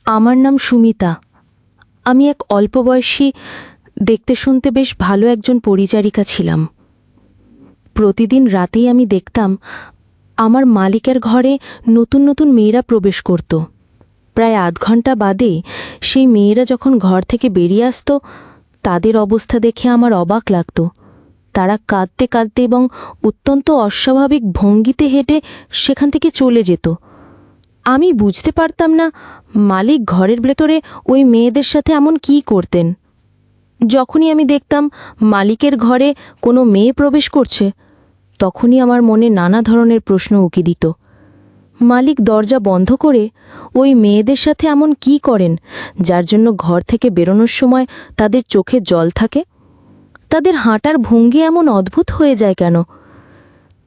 আমার নাম সুমিতা। আমি এক অল্প বয়সী, দেখতে শুনতে বেশ ভালো একজন পরিচারিকা ছিলাম। প্রতিদিন রাতেই আমি দেখতাম আমার মালিকের ঘরে নতুন নতুন মেয়েরা প্রবেশ করত। প্রায় আধ ঘন্টা বাদে সেই মেয়েরা যখন ঘর থেকে বেরিয়ে আসত, তাদের অবস্থা দেখে আমার অবাক লাগত। তারা কাঁদতে কাঁদতে এবং অত্যন্ত অস্বাভাবিক ভঙ্গিতে হেঁটে সেখান থেকে চলে যেত। আমি বুঝতে পারতাম না মালিক ঘরের ভেতরে ওই মেয়েদের সাথে এমন কী করতেন। যখনই আমি দেখতাম মালিকের ঘরে কোনো মেয়ে প্রবেশ করছে, তখনই আমার মনে নানা ধরনের প্রশ্ন উকি দিত। মালিক দরজা বন্ধ করে ওই মেয়েদের সাথে এমন কী করেন, যার জন্য ঘর থেকে বেরোনোর সময় তাদের চোখে জল থাকে? তাদের হাঁটার ভঙ্গি এমন অদ্ভুত হয়ে যায় কেন?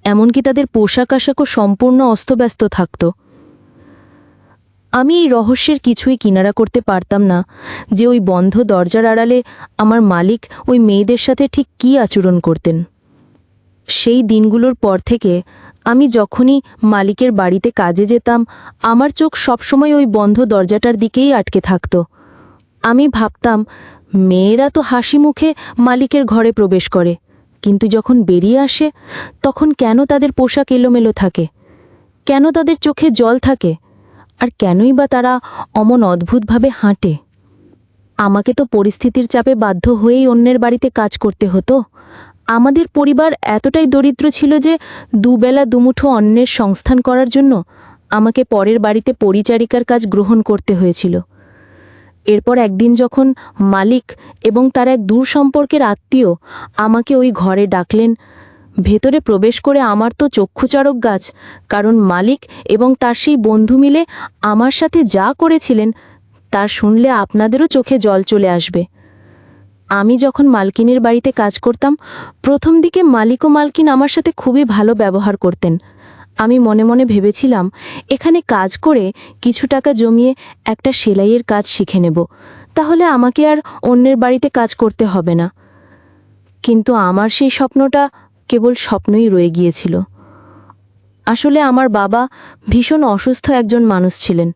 এমনকি তাদের পোশাক আশাকও সম্পূর্ণ অস্তব্যস্ত থাকত। আমি এই রহস্যের কিছুই কিনারা করতে পারতাম না যে ওই বন্ধ দরজার আড়ালে আমার মালিক ওই মেয়েদের সাথে ঠিক কী আচরণ করতেন। সেই দিনগুলোর পর থেকে আমি যখনই মালিকের বাড়িতে কাজে যেতাম, আমার চোখ সবসময় ওই বন্ধ দরজাটার দিকেই আটকে থাকত। আমি ভাবতাম, মেয়েরা তো হাসি মুখে মালিকের ঘরে প্রবেশ করে, কিন্তু যখন বেরিয়ে আসে তখন কেন তাদের পোশাক এলোমেলো থাকে? কেন তাদের চোখে জল থাকে? আর কেনই বা তারা অমন অদ্ভুতভাবে হাঁটে? আমাকে তো পরিস্থিতির চাপে বাধ্য হয়েই অন্যের বাড়িতে কাজ করতে হতো। আমাদের পরিবার এতটাই দরিদ্র ছিল যে দুবেলা দুমুঠো অন্যের সংস্থান করার জন্য আমাকে পরের বাড়িতে পরিচারিকার কাজ গ্রহণ করতে হয়েছিল। এরপর একদিন যখন মালিক এবং তার এক দূর সম্পর্কের আত্মীয় আমাকে ওই ঘরে ডাকলেন, ভেতরে প্রবেশ করে আমার তো চক্ষুচড়ক গাছ, কারণ মালিক এবং তার সেই বন্ধু মিলে আমার সাথে যা করেছিলেন তা শুনলে আপনাদেরও চোখে জল চলে আসবে। আমি যখন মালকিনের বাড়িতে কাজ করতাম, প্রথম দিকে মালিক ও মালকিন আমার সাথে খুবই ভালো ব্যবহার করতেন। আমি মনে মনে ভেবেছিলাম, এখানে কাজ করে কিছু টাকা জমিয়ে একটা সেলাইয়ের কাজ শিখে নেব, তাহলে আমাকে আর অন্যের বাড়িতে কাজ করতে হবে না। কিন্তু আমার সেই স্বপ্নটা কেবল স্বপ্নই রয়ে গিয়েছিল। আসলে আমার বাবা ভীষণ অসুস্থ একজন মানুষ ছিলেন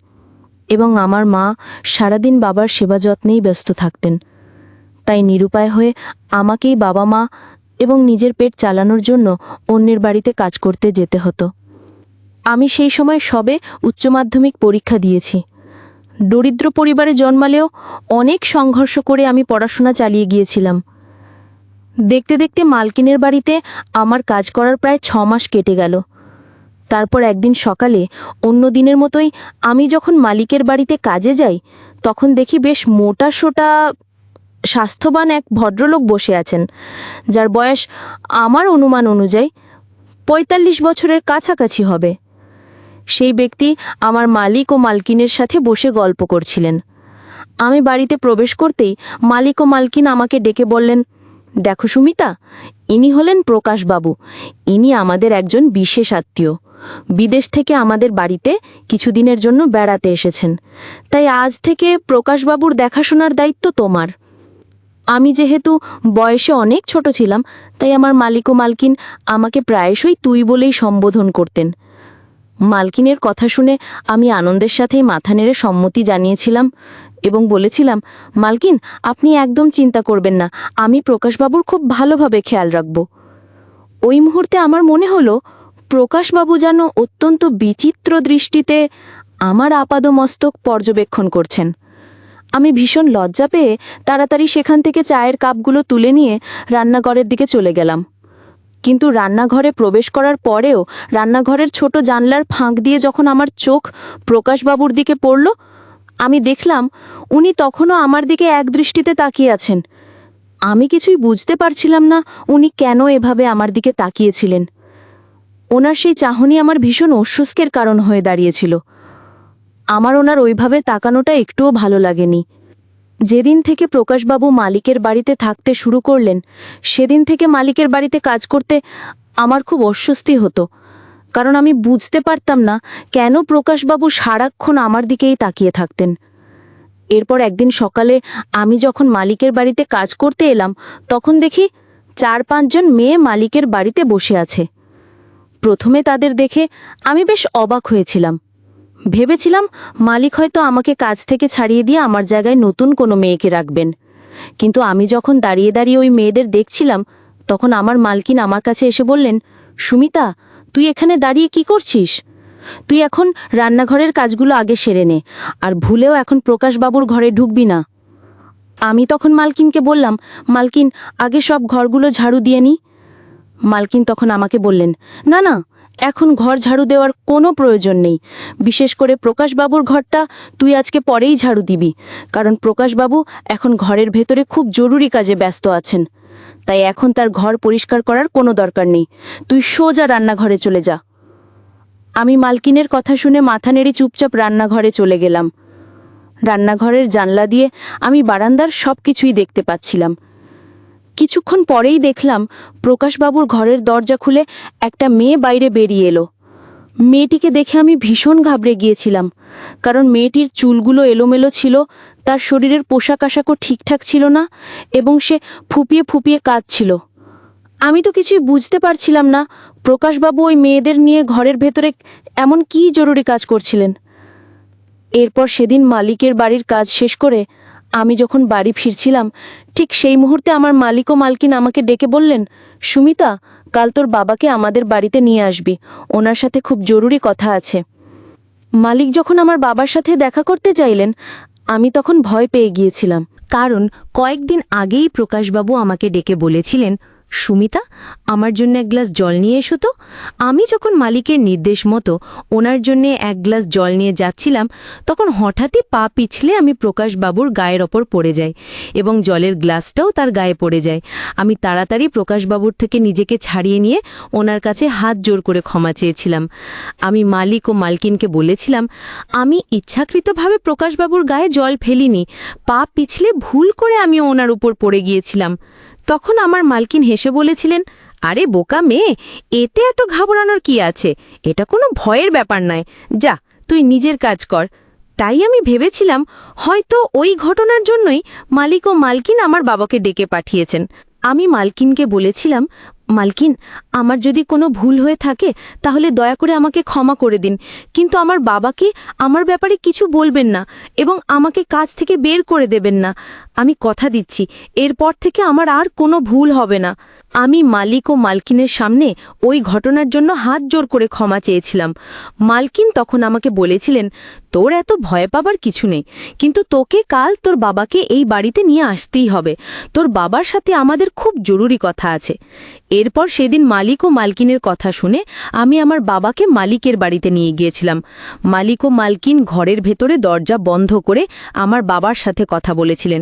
এবং আমার মা সারাদিন বাবার সেবা যত্নেই ব্যস্ত থাকতেন। তাই নিরুপায় হয়ে আমাকেই বাবা মা এবং নিজের পেট চালানোর জন্য অন্যের বাড়িতে কাজ করতে যেতে হতো। আমি সেই সময় সবে উচ্চ মাধ্যমিক পরীক্ষা দিয়েছি। দরিদ্র পরিবারে জন্মালেও অনেক সংঘর্ষ করে আমি পড়াশোনা চালিয়ে গিয়েছিলাম। দেখতে দেখতে মালকিনের বাড়িতে আমার কাজ করার প্রায় 6 মাস কেটে গেল। তারপর একদিন সকালে অন্য দিনের মতোই আমি যখন মালিকের বাড়িতে কাজে যাই, তখন দেখি বেশ মোটা সোটা স্বাস্থ্যবান এক ভদ্রলোক বসে আছেন, যার বয়স আমার অনুমান অনুযায়ী 45 বছরের কাছাকাছি হবে। সেই ব্যক্তি আমার মালিক ও মালকিনের সাথে বসে গল্প করছিলেন। আমি বাড়িতে প্রবেশ করতেই মালিক ও মালকিন আমাকে ডেকে বললেন, দেখো সুমিতা, ইনি হলেন প্রকাশবাবু। ইনি আমাদের একজন বিশেষ আত্মীয়। বিদেশ থেকে আমাদের বাড়িতে কিছুদিনের জন্য বেড়াতে এসেছেন, তাই আজ থেকে প্রকাশবাবুর দেখাশোনার দায়িত্ব তোমার। আমি যেহেতু বয়সে অনেক ছোট ছিলাম, তাই আমার মালিক ও মালকিন আমাকে প্রায়শই তুই বলেই সম্বোধন করতেন। মালকিনের কথা শুনে আমি আনন্দের সাথেই মাথা নেড়ে সম্মতি জানিয়েছিলাম এবং বলেছিলাম, মালকিন, আপনি একদম চিন্তা করবেন না, আমি প্রকাশবাবুর খুব ভালোভাবে খেয়াল রাখব। ওই মুহূর্তে আমার মনে হলো প্রকাশবাবু যেন অত্যন্ত বিচিত্র দৃষ্টিতে আমার আপাদমস্তক পর্যবেক্ষণ করছেন। আমি ভীষণ লজ্জা পেয়ে তাড়াতাড়ি সেখান থেকে চায়ের কাপগুলো তুলে নিয়ে রান্নাঘরের দিকে চলে গেলাম। কিন্তু রান্নাঘরে প্রবেশ করার পরেও রান্নাঘরের ছোট জানলার ফাঁক দিয়ে যখন আমার চোখ প্রকাশবাবুর দিকে পড়ল, আমি দেখলাম উনি তখনও আমার দিকে একদৃষ্টিতে তাকিয়ে আছেন। আমি কিছুই বুঝতে পারছিলাম না উনি কেন এভাবে আমার দিকে তাকিয়েছিলেন। ওনার সেই চাহনি আমার ভীষণ অস্বস্তির কারণ হয়ে দাঁড়িয়েছিল। আমার ওনার ওইভাবে তাকানোটা একটুও ভালো লাগেনি। যেদিন থেকে প্রকাশবাবু মালিকের বাড়িতে থাকতে শুরু করলেন, সেদিন থেকে মালিকের বাড়িতে কাজ করতে আমার খুব অস্বস্তি হতো, কারণ আমি বুঝতে পারতাম না কেন প্রকাশবাবু সারাক্ষণ আমার দিকেই তাকিয়ে থাকতেন। এরপর একদিন সকালে আমি যখন মালিকের বাড়িতে কাজ করতে এলাম, তখন দেখি 4-5 জন মেয়ে মালিকের বাড়িতে বসে আছে। প্রথমে তাদের দেখে আমি বেশ অবাক হয়েছিলাম। ভেবেছিলাম মালিক হয়তো আমাকে কাজ থেকে ছাড়িয়ে দিয়ে আমার জায়গায় নতুন কোনো মেয়েকে রাখবেন, কিন্তু আমি যখন দাঁড়িয়ে দাঁড়িয়ে ওই মেয়েদের দেখছিলাম, তখন আমার মালকিন আমার কাছে এসে বললেন, সুমিতা, তুই এখানে দাঁড়িয়ে কি করছিস? তুই এখন রান্নাঘরের কাজগুলো আগে সেরে নে, আর ভুলেও এখন প্রকাশবাবুর ঘরে ঢুকবি না। আমি তখন মালকিনকে বললাম, মালকিন, আগে সব ঘরগুলো ঝাড়ু দিয়ে নি। মালকিন তখন আমাকে বললেন, না না, এখন ঘর ঝাড়ু দেওয়ার কোনো প্রয়োজন নেই। বিশেষ করে প্রকাশবাবুর ঘরটা তুই আজকে পরেই ঝাড়ু দিবি, কারণ প্রকাশবাবু এখন ঘরের ভেতরে খুব জরুরি কাজে ব্যস্ত আছেন। তাই এখন তার ঘর পরিষ্কার করার কোনো দরকার নেই। তুই সোজা রান্নাঘরে চলে যা। আমি মালকিনের কথা শুনে মাথা নেড়ে চুপচাপ রান্নাঘরে চলে গেলাম। রান্নাঘরের জানলা দিয়ে আমি বারান্দার সব কিছুই দেখতে পাচ্ছিলাম। কিছুক্ষণ পরেই দেখলাম প্রকাশবাবুর ঘরের দরজা খুলে একটা মেয়ে বাইরে বেরিয়ে এলো। মেয়েটিকে দেখে আমি ভীষণ ঘাবড়ে গিয়েছিলাম, কারণ মেয়েটির চুলগুলো এলোমেলো ছিল, তার শরীরের পোশাক আশাকও ঠিকঠাক ছিল না, এবং সে ফুপিয়ে ফুপিয়ে কাঁদছিল। আমি তো কিছুই বুঝতে পারছিলাম না প্রকাশবাবু ওই মেয়েদের নিয়ে ঘরের ভেতরে এমন কী জরুরি কাজ করছিলেন। এরপর সেদিন মালিকের বাড়ির কাজ শেষ করে আমি যখন বাড়ি ফিরছিলাম, ঠিক সেই মুহূর্তে আমার মালিক ও মালকিন আমাকে ডেকে বললেন, সুমিতা, কাল তোর বাবাকে আমাদের বাড়িতে নিয়ে আসবি, ওনার সাথে খুব জরুরি কথা আছে। মালিক যখন আমার বাবার সাথে দেখা করতে চাইলেন, আমি তখন ভয় পেয়ে গিয়েছিলাম, কারণ কয়েকদিন আগেই প্রকাশবাবু আমাকে ডেকে বলেছিলেন, সুমিতা, আমার জন্য এক গ্লাস জল নিয়ে এসো তো। আমি যখন মালিকের নির্দেশ মতো ওনার জন্য এক গ্লাস জল নিয়ে যাচ্ছিলাম, তখন হঠাৎই পা পিছলে আমি প্রকাশবাবুর গায়ের ওপর পড়ে যাই, এবং জলের গ্লাসটাও তার গায়ে পড়ে যায়। আমি তাড়াতাড়ি প্রকাশবাবুর থেকে নিজেকে ছাড়িয়ে নিয়ে ওনার কাছে হাত জোর করে ক্ষমা চেয়েছিলাম। আমি মালিক ও মালকিনকে বলেছিলাম, আমি ইচ্ছাকৃতভাবে প্রকাশবাবুর গায়ে জল ফেলিনি, পা পিছলে ভুল করে আমি ওনার উপর পড়ে গিয়েছিলাম। তখন আমার মালকিন হেসে বলেছিলেন, আরে বোকা মেয়ে, এতে এত ঘাবড়ানোর কি আছে? এটা কোনো ভয়ের ব্যাপার নয়, যা তুই নিজের কাজ কর। তাই আমি ভেবেছিলাম হয়তো ওই ঘটনার জন্যই মালিক ও মালকিন আমার বাবাকে ডেকে পাঠিয়েছেন। আমি মালকিনকে বলেছিলাম, মালকিন, আমার যদি কোনো ভুল হয়ে থাকে তাহলে দয়া করে আমাকে ক্ষমা করে দিন, কিন্তু আমার বাবাকে আমার ব্যাপারে কিছু বলবেন না এবং আমাকে কাজ থেকে বের করে দেবেন না। আমি কথা দিচ্ছি, এরপর থেকে আমার আর কোনো ভুল হবে না। আমি মালিক ও মালকিনের সামনে ওই ঘটনার জন্য হাত জোর করে ক্ষমা চেয়েছিলাম। মালকিন তখন আমাকে বলেছিলেন, তোর এত ভয় পাবার কিছু নেই, কিন্তু তোকে কাল তোর বাবাকে এই বাড়িতে নিয়ে আসতেই হবে। তোর বাবার সাথে আমাদের খুব জরুরি কথা আছে। এরপর সেদিন মালিক ও মালকিনের কথা শুনে আমি আমার বাবাকে মালিকের বাড়িতে নিয়ে গিয়েছিলাম। মালিক ও মালকিন ঘরের ভেতরে দরজা বন্ধ করে আমার বাবার সাথে কথা বলেছিলেন।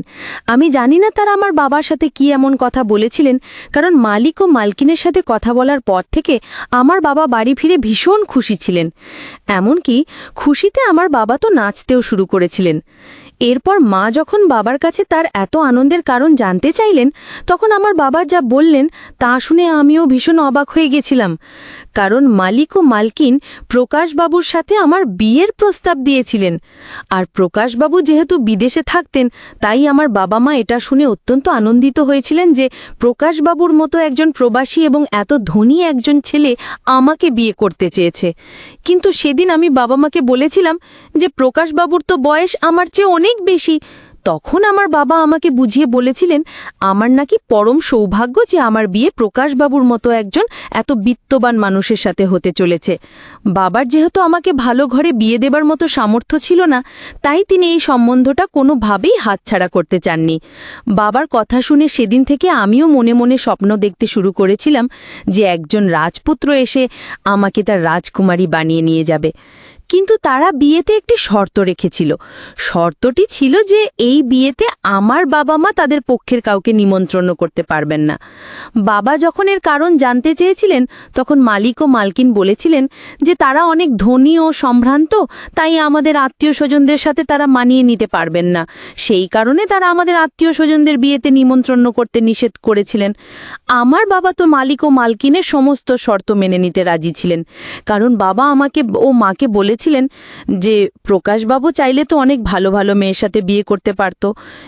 আমি জানি না তারা আমার বাবার সাথে কি এমন কথা বলেছিলেন, কারণ মালিক ও মালকিনের সাথে কথা বলার পর থেকে আমার বাবা বাড়ি ফিরে ভীষণ খুশি ছিলেন। এমনকি খুশিতে আমার বাবা তো নাচতেও শুরু করেছিলেন। এরপর মা যখন বাবার কাছে তার এত আনন্দের কারণ জানতে চাইলেন, তখন আমার বাবা যা বললেন তা শুনে আমিও ভীষণ অবাক হয়ে গেছিলাম, কারণ মালিক ও মালকিন প্রকাশবাবুর সাথে আমার বিয়ের প্রস্তাব দিয়েছিলেন। আর প্রকাশবাবু যেহেতু বিদেশে থাকতেন, তাই আমার বাবা মা এটা শুনে অত্যন্ত আনন্দিত হয়েছিলেন যে প্রকাশবাবুর মতো একজন প্রবাসী এবং এত ধনী একজন ছেলে আমাকে বিয়ে করতে চেয়েছে। কিন্তু সেদিন আমি বাবা মাকে বলেছিলাম যে প্রকাশবাবুর তো বয়স আমার চেয়ে অনেক বেশি। তখন আমার বাবা আমাকে বুঝিয়ে বলেছিলেন আমার নাকি পরম সৌভাগ্য যে আমার বিয়ে প্রকাশবাবুর মতো একজন এত বিত্তবান মানুষের সাথে হতে চলেছে। বাবার যেহেতু আমাকে ভালো ঘরে বিয়ে দেবার মতো সামর্থ্য ছিল না, তাই তিনি এই সম্বন্ধটা কোনোভাবেই হাতছাড়া করতে চাননি। বাবার কথা শুনে সেদিন থেকে আমিও মনে মনে স্বপ্ন দেখতে শুরু করেছিলাম যে একজন রাজপুত্র এসে আমাকে তার রাজকুমারী বানিয়ে নিয়ে যাবে। কিন্তু তারা বিয়েতে একটি শর্ত রেখেছিল। শর্তটি ছিল যে এই বিয়েতে আমার বাবা মা তাদের পক্ষের কাউকে নিমন্ত্রণ করতে পারবেন না। বাবা যখন এর কারণ জানতে চেয়েছিলেন, তখন মালিক ও মালকিন বলেছিলেন যে তারা অনেক ধনী ও সম্ভ্রান্ত, তাই আমাদের আত্মীয় স্বজনদের সাথে তারা মানিয়ে নিতে পারবেন না। সেই কারণে তারা আমাদের আত্মীয় স্বজনদের বিয়েতে নিমন্ত্রণ করতে নিষেধ করেছিলেন। আমার বাবা তো মালিক ও মালকিনের সমস্ত শর্ত মেনে নিতে রাজি ছিলেন, কারণ বাবা আমাকে ও মাকে বলেছিলেন বলেছিলেন যে প্রকাশবাবু চাইলে তো অনেক ভালো ভালো মেয়ের সাথে বিয়ে করতে পারত,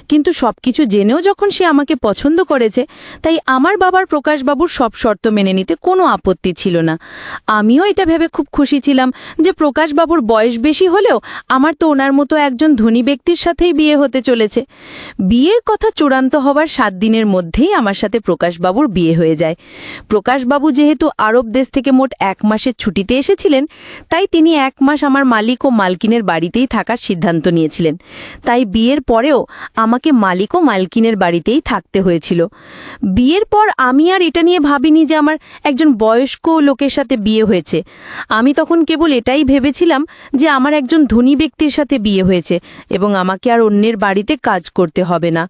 কিন্তু সব কিছু জেনেও যখন সে আমাকে পছন্দ করেছে, তাই আমার বাবার প্রকাশবাবুর সব শর্ত মেনে নিতে কোনো আপত্তি ছিল না। আমিও এটা ভেবে খুব খুশি ছিলাম যে প্রকাশবাবুর বয়স বেশি হলেও আমার তো ওনার মতো একজন ধনী ব্যক্তির সাথেই বিয়ে হতে চলেছে। বিয়ের কথা চূড়ান্ত হবার 7 দিনের মধ্যেই আমার সাথে প্রকাশবাবুর বিয়ে হয়ে যায়। প্রকাশবাবু যেহেতু আরব দেশ থেকে মোট 1 মাসের ছুটিতে এসেছিলেন, তাই তিনি 1 মাস আমার মালিক ও মালকিনের বাড়িতেই থাকার সিদ্ধান্ত নিয়েছিলেন। তাই বিয়ের পরেও আমাকে মালিক ও মালকিনের বাড়িতেই থাকতে হয়েছিল। বিয়ের পর আমি আর এটা নিয়ে ভাবিনি যে আমার একজন বয়স্ক লোকের সাথে বিয়ে হয়েছে। আমি তখন কেবল এটাই ভেবেছিলাম যে আমার একজন ধনী ব্যক্তির সাথে বিয়ে হয়েছে এবং আমাকে আর অন্যের বাড়িতে কাজ করতে হবে না।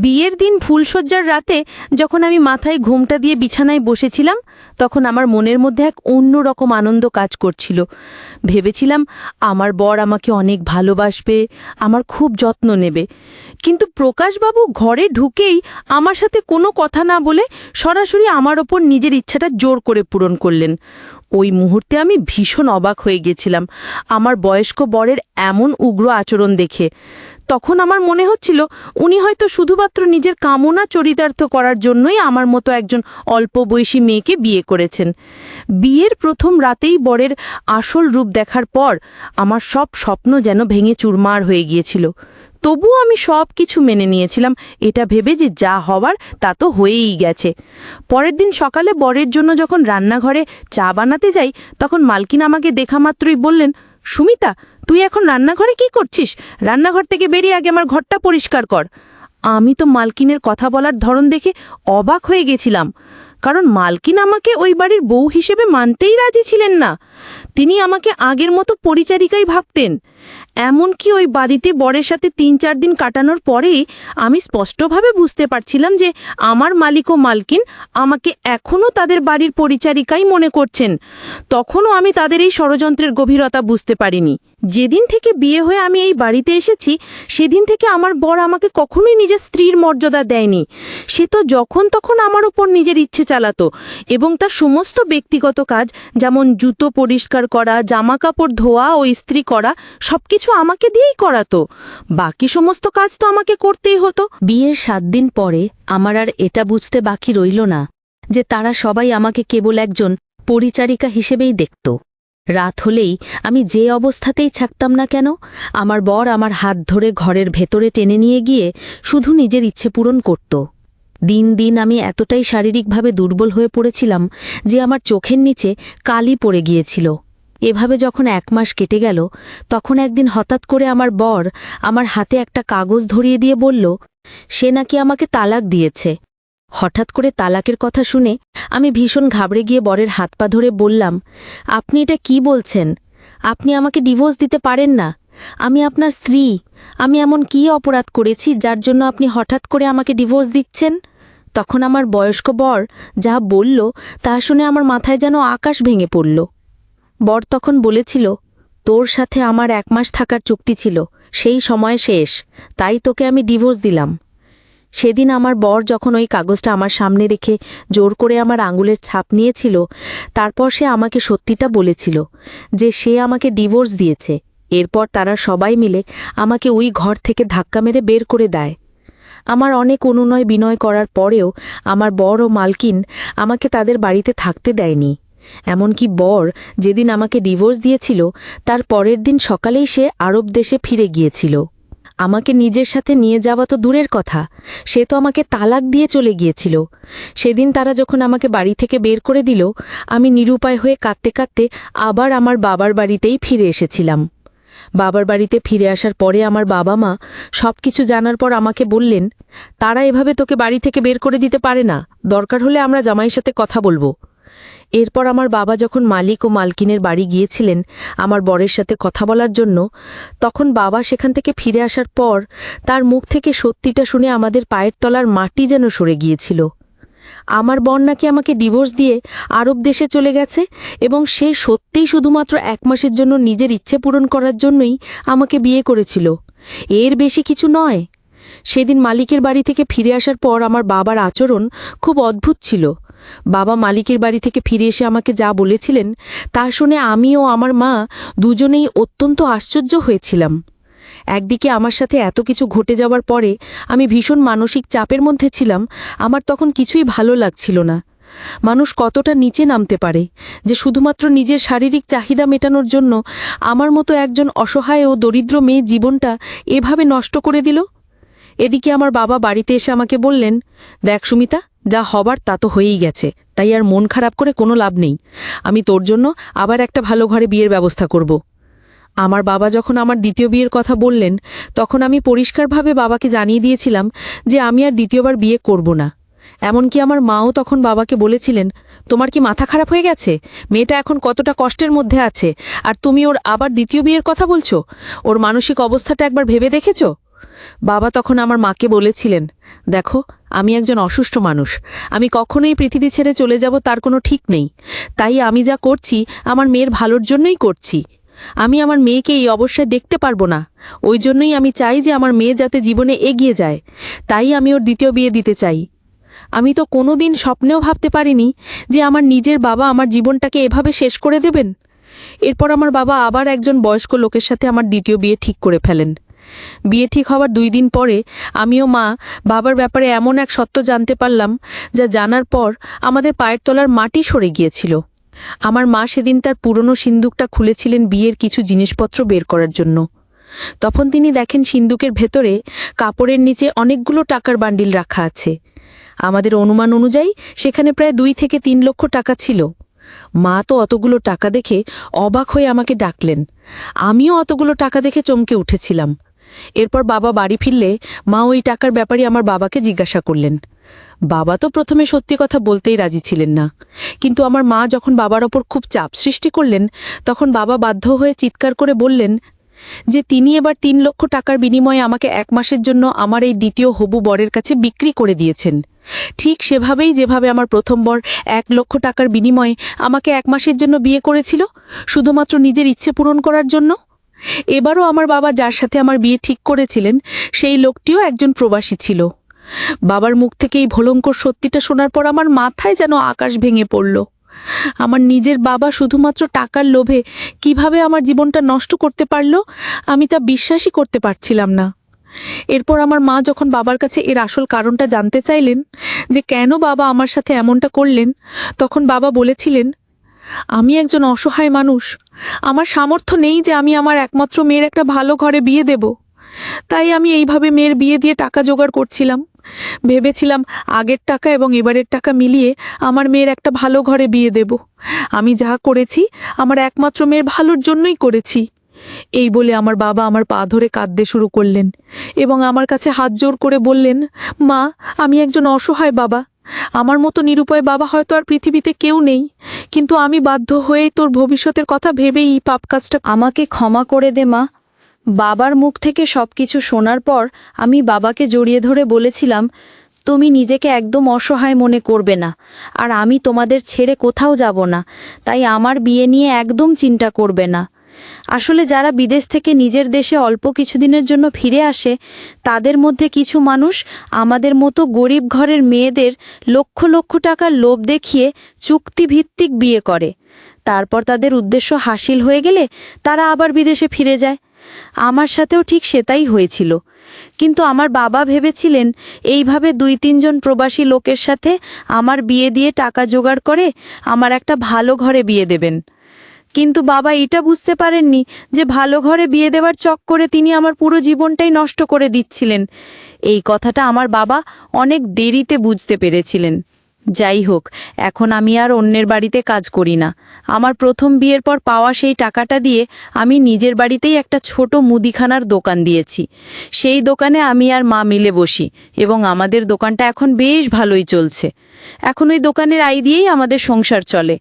বিয়ের দিন ফুলশয্যার রাতে যখন আমি মাথায় ঘোমটা দিয়ে বিছানায় বসেছিলাম, তখন আমার মনের মধ্যে এক অন্যরকম আনন্দ কাজ করছিল। ভেবেছিলাম আমার বর আমাকে অনেক ভালোবাসবে, আমার খুব যত্ন নেবে। কিন্তু প্রকাশবাবু ঘরে ঢুকেই আমার সাথে কোনো কথা না বলে সরাসরি আমার ওপর নিজের ইচ্ছাটা জোর করে পূরণ করলেন। ওই মুহূর্তে আমি ভীষণ অবাক হয়ে গেছিলাম আমার বয়স্ক বরের এমন উগ্র আচরণ দেখে। তখন আমার মনে হচ্ছিল উনি হয়তো শুধুমাত্র নিজের কামনা চরিতার্থ করার জন্যই আমার মতো একজন অল্প বয়সী মেয়েকে বিয়ে করেছেন। বিয়ের প্রথম রাতেই বরের আসল রূপ দেখার পর আমার সব স্বপ্ন যেন ভেঙে চুরমার হয়ে গিয়েছিল। তবুও আমি সব কিছু মেনে নিয়েছিলাম, এটা ভেবে যে যা হওয়ার তা তো হয়েই গেছে। পরের দিন সকালে বরের জন্য যখন রান্নাঘরে চা বানাতে যাই, তখন মালকিন আমাকে দেখা মাত্রই বললেন, সুমিতা, তুই এখন রান্নাঘরে কি করছিস? রান্নাঘর থেকে বেরিয়ে আগে আমার ঘরটা পরিষ্কার কর। আমি তো মালকিনের কথা বলার ধরন দেখে অবাক হয়ে গেছিলাম, কারণ মালকিন আমাকে ওই বাড়ির বউ হিসেবে মানতেই রাজি ছিলেন না। তিনি আমাকে আগের মতো পরিচারিকাই ভাবতেন। এমনকি ওই বাড়িতে বরের সাথে 3-4 দিন কাটানোর পরেই আমি স্পষ্টভাবে বুঝতে পারছিলাম যে আমার মালিক ও মালকিন আমাকে এখনও তাদের বাড়ির পরিচারিকাই মনে করছেন। তখনও আমি তাদের এই ষড়যন্ত্রের গভীরতা বুঝতে পারিনি। যেদিন থেকে বিয়ে হয়ে আমি এই বাড়িতে এসেছি, সেদিন থেকে আমার বর আমাকে কখনোই নিজের স্ত্রীর মর্যাদা দেয়নি। সে তো যখন তখন আমার উপর নিজের ইচ্ছে চালাতো এবং তার সমস্ত ব্যক্তিগত কাজ, যেমন জুতো পরিষ্কার করা, জামা কাপড় ধোয়া ও ইস্ত্রি করা, সবকিছু আমাকে দিয়েই করাতো। বাকি সমস্ত কাজ তো আমাকে করতেই হতো। বিয়ের 7 দিন পরে আমার আর এটা বুঝতে বাকি রইল না যে তারা সবাই আমাকে কেবল একজন পরিচারিকা হিসেবেই দেখত। রাত হলেই আমি যে অবস্থাতেই থাকতাম না কেন, আমার বর আমার হাত ধরে ঘরের ভেতরে টেনে নিয়ে গিয়ে শুধু নিজের ইচ্ছে পূরণ করত। দিন দিন আমি এতটাই শারীরিকভাবে দুর্বল হয়ে পড়েছিলাম যে আমার চোখের নিচে কালি পড়ে গিয়েছিল। এভাবে যখন 1 মাস কেটে গেল, তখন একদিন হঠাৎ করে আমার বর আমার হাতে একটা কাগজ ধরিয়ে দিয়ে বলল সে নাকি আমাকে তালাক দিয়েছে। হঠাৎ করে তালাকের কথা শুনে আমি ভীষণ ঘাবড়ে গিয়ে বরের হাত পা ধরে বললাম, আপনি এটা কি বলছেন? আপনি আমাকে ডিভোর্স দিতে পারেন না। আমি আপনার স্ত্রী। আমি এমন কী অপরাধ করেছি যার জন্য আপনি হঠাৎ করে আমাকে ডিভোর্স দিচ্ছেন? তখন আমার বয়স্ক বর যা বলল তা শুনে আমার মাথায় যেন আকাশ ভেঙে পড়ল। বর তখন বলেছিল, তোর সাথে আমার 1 মাস থাকার চুক্তি ছিল, সেই সময় শেষ, তাই তোকে আমি ডিভোর্স দিলাম। সেদিন আমার বর যখন ওই কাগজটা আমার সামনে রেখে জোর করে আমার আঙুলের ছাপ নিয়েছিল, তারপর সে আমাকে সত্যিটা বলেছিল যে সে আমাকে ডিভোর্স দিয়েছে। এরপর তারা সবাই মিলে আমাকে ওই ঘর থেকে ধাক্কা মেরে বের করে দেয়। আমার অনেক অনুনয় বিনয় করার পরেও আমার বর ও মালকিন আমাকে তাদের বাড়িতে থাকতে দেয়নি। এমনকি বর যেদিন আমাকে ডিভোর্স দিয়েছিল, তার পরের দিন সকালেই সে আরব দেশে ফিরে গিয়েছিল। আমাকে নিজের সাথে নিয়ে যাওয়া তো দূরের কথা, সে তো আমাকে তালাক দিয়ে চলে গিয়েছিল। সেদিন তারা যখন আমাকে বাড়ি থেকে বের করে দিল, আমি নিরুপায় হয়ে কাঁদতে কাঁদতে আবার আমার বাবার বাড়িতেই ফিরে এসেছিলাম। বাবার বাড়িতে ফিরে আসার পরে আমার বাবা মা সব কিছু জানার পর আমাকে বললেন, তারা এভাবে তোকে বাড়ি থেকে বের করে দিতে পারে না, দরকার হলে আমরা জামাইয়ের সাথে কথা বলবো। এরপর আমার বাবা যখন মালিক ও মালকিনের বাড়ি গিয়েছিলেন আমার বরের সাথে কথা বলার জন্য, তখন বাবা সেখান থেকে ফিরে আসার পর তার মুখ থেকে সত্যিটা শুনে আমাদের পায়ের তলার মাটি যেন সরে গিয়েছিল। আমার বর নাকি আমাকে ডিভোর্স দিয়ে আরব দেশে চলে গেছে এবং সে সত্যিই শুধুমাত্র 1 মাসের জন্য নিজের ইচ্ছে পূরণ করার জন্যই আমাকে বিয়ে করেছিল, এর বেশি কিছু নয়। সেদিন মালিকের বাড়ি থেকে ফিরে আসার পর আমার বাবার আচরণ খুব অদ্ভুত ছিল। বাবা মালিকের বাড়ি থেকে ফিরে এসে আমাকে যা বলেছিলেন তা শুনে আমি ও আমার মা দুজনেই অত্যন্ত আশ্চর্য হয়েছিলাম। একদিকে আমার সাথে এত কিছু ঘটে যাওয়ার পরে আমি ভীষণ মানসিক চাপের মধ্যে ছিলাম। আমার তখন কিছুই ভালো লাগছিল না। মানুষ কতটা নিচে নামতে পারে যে শুধুমাত্র নিজের শারীরিক চাহিদা মেটানোর জন্য আমার মতো একজন অসহায় ও দরিদ্র মেয়ে জীবনটা এভাবে নষ্ট করে দিল। এদিকে আমার বাবা বাড়িতে এসে আমাকে বললেন, দেখ সুমিতা, যা হবার তা তো হয়েই গেছে, তাই আর মন খারাপ করে কোনো লাভ নেই। আমি তোর জন্য আবার একটা ভালো ঘরে বিয়ের ব্যবস্থা করব। আমার বাবা যখন আমার দ্বিতীয় বিয়ের কথা বললেন তখন আমি পরিষ্কারভাবে বাবাকে জানিয়ে দিয়েছিলাম যে আমি আর দ্বিতীয়বার বিয়ে করব না। এমনকি আমার মাও তখন বাবাকে বলেছিলেন, তোমার কি মাথা খারাপ হয়ে গেছে? মেয়েটা এখন কতটা কষ্টের মধ্যে আছে, আর তুমি ওর আবার দ্বিতীয় বিয়ের কথা বলছো? ওর মানসিক অবস্থাটা একবার ভেবে দেখেছ? বাবা তখন আমার মাকে বলেছিলেন, দেখো, আমি একজন অসুস্থ মানুষ, আমি কখনোই পৃথিবী ছেড়ে চলে যাব তার কোনো ঠিক নেই। তাই আমি যা করছি আমার মেয়ের ভালোর জন্যই করছি। আমি আমার মেয়েকে এই অবস্থায় দেখতে পারবো না। ওই জন্যই আমি চাই যে আমার মেয়ে যাতে জীবনে এগিয়ে যায়। তাই আমি ওর দ্বিতীয় বিয়ে দিতে চাই। আমি তো কোনোদিন স্বপ্নেও ভাবতে পারিনি যে আমার নিজের বাবা আমার জীবনটাকে এভাবে শেষ করে দেবেন। এরপর আমার বাবা আবার একজন বয়স্ক লোকের সাথে আমার দ্বিতীয় বিয়ে ঠিক করে ফেলেন। বিয়ে ঠিক হওয়ার 2 দিন পরে আমিও মা বাবার ব্যাপারে এমন এক সত্য জানতে পারলাম যা জানার পর আমাদের পায়ের তলার মাটি সরে গিয়েছিল। আমার মা সেদিন তার পুরনো সিন্দুকটা খুলেছিলেন বিয়ের কিছু জিনিসপত্র বের করার জন্য। তখন তিনি দেখেন সিন্দুকের ভেতরে কাপড়ের নিচে অনেকগুলো টাকার বান্ডিল রাখা আছে। আমাদের অনুমান অনুযায়ী সেখানে প্রায় 2 থেকে 3 লক্ষ টাকা ছিল। মা তো অতগুলো টাকা দেখে অবাক হয়ে আমাকে ডাকলেন। আমিও অতগুলো টাকা দেখে চমকে উঠেছিলাম। এরপর বাবা বাড়ি ফিরলে মা ওই টাকার ব্যাপারে আমার বাবাকে জিজ্ঞাসা করলেন। বাবা তো প্রথমে সত্যি কথা বলতেই রাজি ছিলেন না, কিন্তু আমার মা যখন বাবার ওপর খুব চাপ সৃষ্টি করলেন তখন বাবা বাধ্য হয়ে চিৎকার করে বললেন যে তিনি এবার 3 লক্ষ টাকার বিনিময়ে আমাকে 1 মাসের জন্য আমার এই দ্বিতীয় হবু বরের কাছে বিক্রি করে দিয়েছেন। ঠিক সেভাবেই যেভাবে আমার প্রথম বর 1 লক্ষ টাকার বিনিময়ে আমাকে 1 মাসের জন্য বিয়ে করেছিল, শুধুমাত্র নিজের ইচ্ছে পূরণ করার জন্য। এবারও আমার বাবা যার সাথে আমার বিয়ে ঠিক করেছিলেন সেই লোকটিও একজন প্রবাসী ছিল। বাবার মুখ থেকে এই ভয়ঙ্কর সত্যিটা শোনার পর আমার মাথায় যেন আকাশ ভেঙে পড়ল। আমার নিজের বাবা শুধুমাত্র টাকার লোভে কিভাবে আমার জীবনটা নষ্ট করতে পারল, আমি তা বিশ্বাসই করতে পারছিলাম না। এরপর আমার মা যখন বাবার কাছে এর আসল কারণটা জানতে চাইলেন যে কেন বাবা আমার সাথে এমনটা করলেন, তখন বাবা বলেছিলেন, আমি একজন অসহায় মানুষ, আমার সামর্থ্য নেই যে আমি আমার একমাত্র মেয়ের একটা ভালো ঘরে বিয়ে দেব। তাই আমি এইভাবে মেয়ের বিয়ে দিয়ে টাকা জোগাড় করছিলাম। ভেবেছিলাম আগের টাকা এবং এবারের টাকা মিলিয়ে আমার মেয়ের একটা ভালো ঘরে বিয়ে দেব। আমি যা করেছি আমার একমাত্র মেয়ের ভালোর জন্যই করেছি। এই বলে আমার বাবা আমার পা ধরে কাঁদতে শুরু করলেন এবং আমার কাছে হাত জোর করে বললেন, মা, আমি একজন অসহায় বাবা। আমার মতো নিরুপায় বাবা হয়তো আর পৃথিবীতে কেউ নেই, কিন্তু আমি বাধ্য হয়েই তোর ভবিষ্যতের কথা ভেবেই এই পাপ কাজটা। আমাকে ক্ষমা করে দে মা। বাবার মুখ থেকে সবকিছু শোনার পর আমি বাবাকে জড়িয়ে ধরে বলেছিলাম, তুমি নিজেকে একদম অসহায় মনে করবে না, আর আমি তোমাদের ছেড়ে কোথাও যাব না, তাই আমার বিয়ে নিয়ে একদম চিন্তা করবে না। আসলে যারা বিদেশ থেকে নিজের দেশে অল্প কিছুদিনের জন্য ফিরে আসে তাদের মধ্যে কিছু মানুষ আমাদের মতো গরিব ঘরের মেয়েদের লক্ষ লক্ষ টাকার লোভ দেখিয়ে চুক্তিভিত্তিক বিয়ে করে। তারপর তাদের উদ্দেশ্য হাসিল হয়ে গেলে তারা আবার বিদেশে ফিরে যায়। আমার সাথেও ঠিক সেটাই হয়েছিল, কিন্তু আমার বাবা ভেবেছিলেন এইভাবে 2-3 জন প্রবাসী লোকের সাথে আমার বিয়ে দিয়ে টাকা জোগাড় করে আমার একটা ভালো ঘরে বিয়ে দেবেন। কিন্তু বাবা এটা বুঝতে পারেননি যে ভালো ঘরে বিয়ে দেওয়ার চক্করে তিনি আমার পুরো জীবনটাই নষ্ট করে দিচ্ছিলেন। এই কথাটা আমার বাবা অনেক দেরিতে বুঝতে পেরেছিলেন। যাই হোক, এখন আমি আর অন্যের বাড়িতে কাজ করি না। আমার প্রথম বিয়ের পর পাওয়া সেই টাকাটা দিয়ে আমি নিজের বাড়িতেই একটা ছোট মুদিখানার দোকান দিয়েছি। সেই দোকানে আমি আর মা মিলে বসি এবং আমাদের দোকানটা এখন বেশ ভালোই চলছে। এখন ওই দোকানের আয় দিয়েই আমাদের সংসার চলে।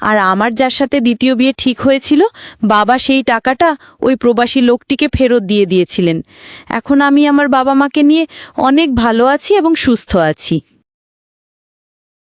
আর আমার যার সাথে দ্বিতীয় বিয়ে ঠিক হয়েছিল, বাবা সেই টাকাটা ওই প্রবাসী লোকটিকে ফেরত দিয়ে দিয়েছিলেন। এখন আমি আমার বাবা মাকে নিয়ে অনেক ভালো আছি এবং সুস্থ আছি।